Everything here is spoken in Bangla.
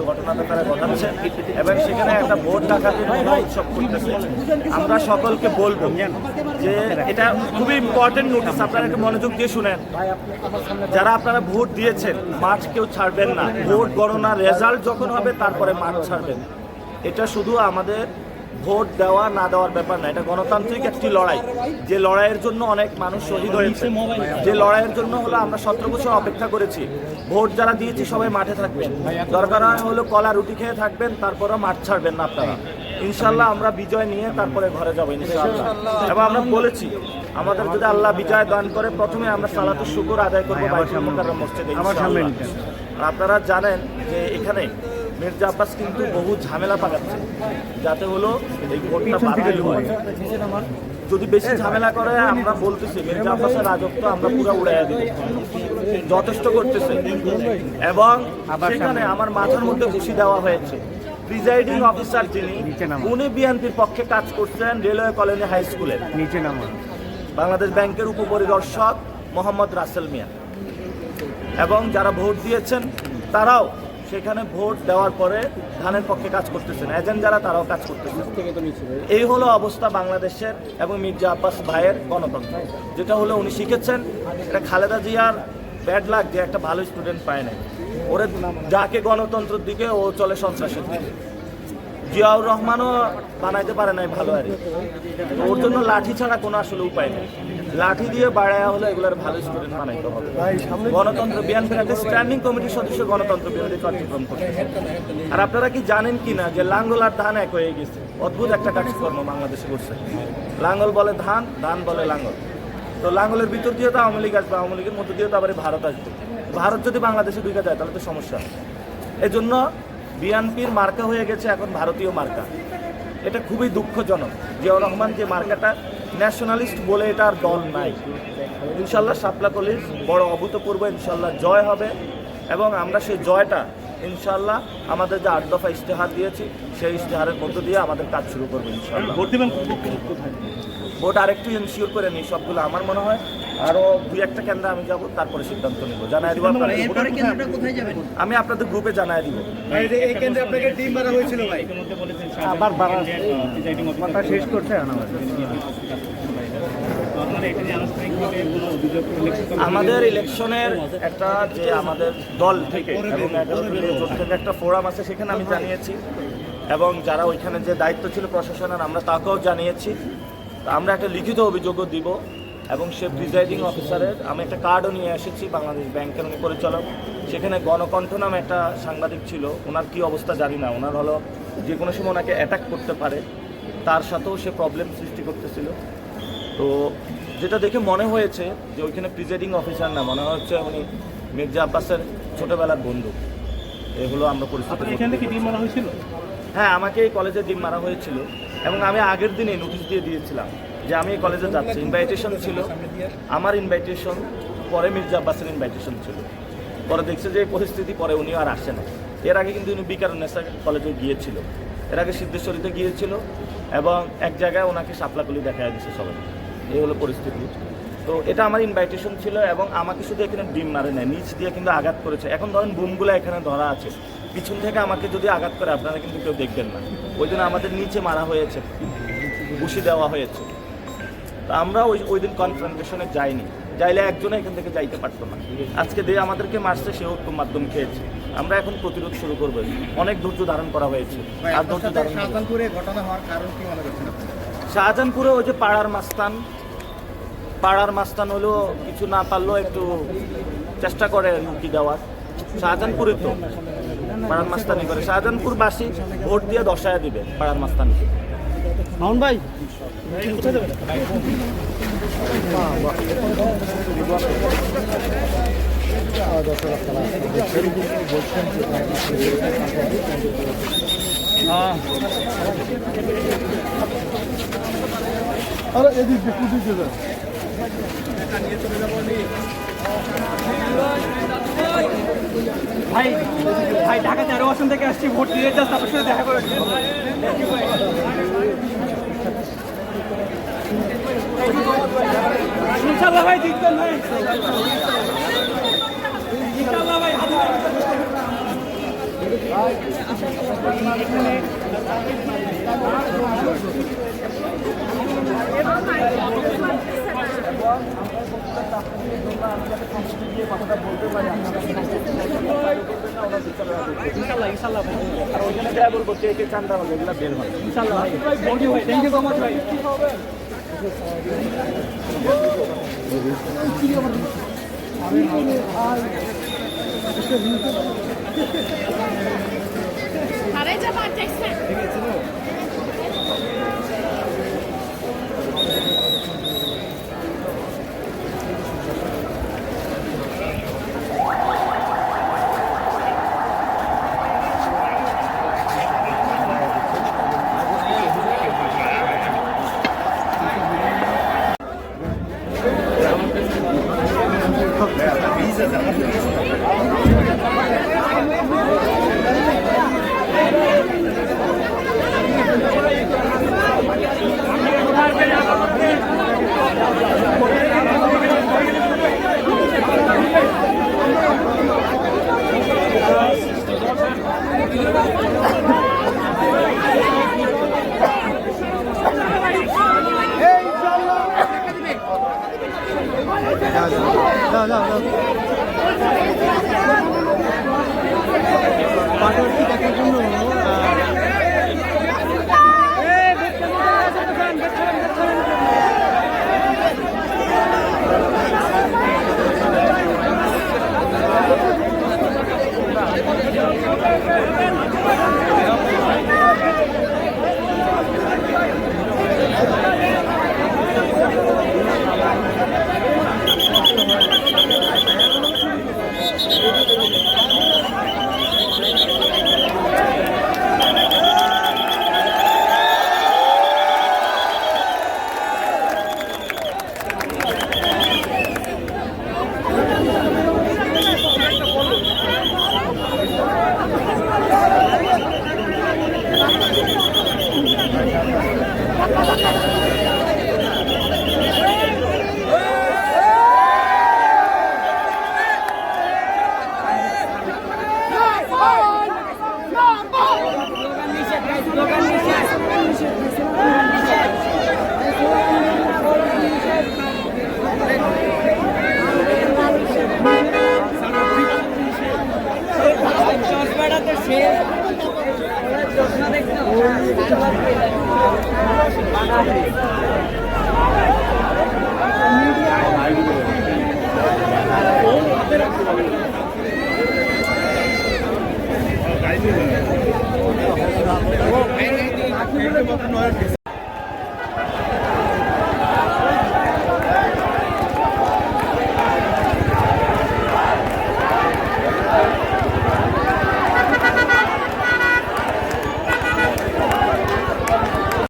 ঘটনাটা তারা ঘটাচ্ছে এবং সেখানে একটা ভোট ডাকাতির উৎসব করতেছে। আমরা সকলকে বলবো যে এটা খুবই ইম্পর্টেন্ট নোটিস, আপনারা একটু মনোযোগ দিয়ে শুনেন। যারা আপনারা ভোট দিয়েছেন মাঠ কেউ ছাড়বেন না। ভোট গণনা রেজাল্ট যখন হবে তারপরে মাঠ ছাড়বেন। এটা শুধু আমাদের ভোট দেওয়া না দেওয়ার ব্যাপার না, এটা গণতান্ত্রিক একটি লড়াই। যে লড়াইয়ের জন্য অনেক মানুষ শহীদ হয়েছে, যে লড়াইয়ের জন্য হলো আমরা 17 বছর অপেক্ষা করেছি। ভোট যারা দিয়েছি সবাই মাঠে থাকবেন, দরকার হলো কলা রুটি খেয়ে থাকবেন, তারপরেও মাঠ ছাড়বেন না আপনারা। ইনশাল্লাহ আমরা বিজয় নিয়ে তারপরে ঘরে যাবো ইনশাআল্লাহ। এবং আমরা বলেছি আমাদের যদি আল্লাহ বিজয় দান করে প্রথমে আমরা সালাতুল শুকর আদায় করবো বাইতুল মুকাররম মসজিদে ইনশাআল্লাহ। আপনারা জানেন যে এখানে মির্জা আব্বাস কিন্তু বহু ঝামেলা পাকাচ্ছে যাতে হলো এই ভোটটা বাতিল হয়। যদি বেশি ঝামেলা করে আমরা বলতেছি মির্জা আব্বাসের রাজত্ব আমরা পুরো উড়াইয়া দিব, যথেষ্ট করতেছে। এবং সেখানে আমার মাথার মধ্যে ঘুষি দেওয়া হয়েছে। প্রিজাইডিং অফিসার যিনি উনি বিএনপির পক্ষে কাজ করছেন রেলওয়ে কলোনি হাই স্কুলের বাংলাদেশ ব্যাংকের উপপরিদর্শক মোহাম্মদ রাসেল মিয়া। এবং যারা ভোট দিয়েছেন তারাও সেখানে ভোট দেওয়ার পরে ধানের পক্ষে কাজ করতেছেন, এজেন্ট যারা তারাও কাজ করতেছেন। এই হলো অবস্থা বাংলাদেশের এবং মির্জা আব্বাস ভাইয়ের গণতন্ত্র, যেটা হলো উনি শিখেছেন। এটা খালেদা জিয়ার ব্যাড লাক যে একটা ভালো স্টুডেন্ট পায় নাই, ওরে যাকে গণতন্ত্রের দিকে ও চলে সন্ত্রাসের দিকে। জিয়াউর রহমানও বানাইতে পারে নাই ভালো আর ওর জন্য লাঠি ছাড়া কোনো আসলে উপায় নেই। লাঠি দিয়ে বাড়ায়া হলে এগুলোর ভালো স্টুডেন্ট বানাইতে হবে। গণতন্ত্র বিএনপির একটা স্ট্যান্ডিং কমিটির সদস্য গণতন্ত্র বিরোধী কার্যক্রম করতে। আর আপনারা কি জানেন কি না যে লাঙ্গল আর ধান এক হয়ে গেছে? অদ্ভুত একটা কার্যক্রম বাংলাদেশে করছে। লাঙ্গল বলে ধান, ধান বলে লাঙ্গল। তো লাঙ্গলের ভিতর দিয়ে তো আওয়ামী লীগ আসবে, আওয়ামী লীগের মধ্যে দিয়ে তো আবার ভারত আসবে। ভারত যদি বাংলাদেশে ঢুকে যায় তাহলে তো সমস্যা। এই জন্য বিএনপির মার্কা হয়ে গেছে এখন ভারতীয় মার্কা। এটা খুবই দুঃখজনক। জিয়াউর রহমান যে মার্কাটা ন্যাশনালিস্ট বলে এটা আর দল নাই। ইনশাল্লাহ শাপলা কলির বড় অভূতপূর্ব ইনশাল্লাহ জয় হবে এবং আমরা সেই জয়টা ইনশাল্লাহ আমাদের যে 8 দফা ইশতেহার দিয়েছি সেই ইশতেহারের মধ্য দিয়ে আমাদের কাজ শুরু করবো ইনশাল্লাহ। ভোট আরেকটু এনশিওর করে নিই সবগুলো। আমার মনে হয় আরো 2-1টা কেন্দ্রে আমি যাব, তারপরে সিদ্ধান্ত নেব, জানাই দিব। আমি আপনাদের গ্রুপে জানাই দিব। শেষ করছে আমাদের ইলেকশনের একটা যে আমাদের দল থেকে এবং একটা ফোরাম আছে সেখানে আমি জানিয়েছি এবং যারা ওইখানে যে দায়িত্ব ছিল প্রশাসনের আমরা তাকেও জানিয়েছি। আমরা একটা লিখিত অভিযোগও দিব এবং সে প্রিজাইডিং অফিসারের আমি একটা কার্ডও নিয়ে এসেছি বাংলাদেশ ব্যাংকের উনি পরিচালক। সেখানে গণকণ্ঠ নামে একটা সাংবাদিক ছিল, ওনার কী অবস্থা জানি না। ওনার হলো যে কোনো সময় ওনাকে অ্যাটাক করতে পারে, তার সাথেও সে প্রবলেম সৃষ্টি করতেছিল। তো যেটা দেখে মনে হয়েছে যে ওইখানে প্রিজাইডিং অফিসার না, মনে হচ্ছে উনি মির্জা আব্বাসের ছোটোবেলার বন্ধু। এই হলো আমরা পরিস্থিতি। হ্যাঁ, আমাকে এই কলেজে ডিম মারা হয়েছিল এবং আমি আগের দিনে নোটিশ দিয়ে দিয়েছিলাম যে আমি এই কলেজে যাচ্ছি। ইনভাইটেশন ছিল আমার, ইনভাইটেশন পরে মির্জা আব্বাসের ইনভাইটেশন ছিল। পরে দেখছে যে পরিস্থিতি, পরে উনিও আর আসে না। এর আগে কিন্তু উনি বিকারুন্নেসা কলেজে গিয়েছিল, এর আগে সিদ্ধেশ্বরীতে গিয়েছিল এবং এক জায়গায় ওনাকে শাপলাকলি দেখা দিয়েছে সবাই। এই হলো পরিস্থিতি। তো এটা আমার ইনভাইটেশন ছিল এবং আমাকে শুধু এখানে ডিম মারে নেয়, নিচ দিয়ে কিন্তু আঘাত করেছে। এখন ধরেন বুমগুলো এখানে ধরা আছে, পিছন থেকে আমাকে যদি আঘাত করে আপনারা কিন্তু কেউ দেখবেন না। ওই জন্য আমাদের নিচে মারা হয়েছে, ঘুষি দেওয়া হয়েছে। তো আমরা ওই দিন কনফ্রন্টেশনে যাইনি, যাইলে একজনে এখান থেকে যাইতে পারতো না। আজকে দিয়ে আমাদেরকে মারছে, সেও একটু মাধ্যম খেয়েছে। আমরা এখন প্রতিরোধ শুরু করবো। অনেক ধৈর্য ধারণ করা হয়েছে। আর ধৈর্য ধারণ শাহজাহানপুরে ঘটনা হওয়ার কারণ কি মনে করছেন? শাহজাহানপুরে ওই যে পাড়ার মাস্তান হলো কিছু না পারলেও একটু চেষ্টা করে হুমকি দেওয়ার। শাহজাহানপুরে তো পাড়ার মাস্তানি করে। শাহজাহানপুরবাসী ভোট দিয়ে দশায় দিবে পাড়ার মাস্তানিকে। মাউন ভাই কোথায় যাবেন? ভাই ভাই ঢাকা 13 আসন থেকে আসছি, ভোট দিয়ে যাচ্ছি, আপনার সাথে দেখা করে। ইনশাআল্লাহ ভাই জিতবেন ভাই, ইনশাআল্লাহ ভাই। ইনশাল্লাহ ইনশাল্লাহ ভাই আর ওইখানে যা বলবো কে কে চান্দা হবে এগুলো বের হয় ইনশাল্লাহ ভাই থ্যাংক ইউ ভাই থ্যাংক ইউ সো মাচ ভাই Parei de bater, পাটরটি দেখার জন্য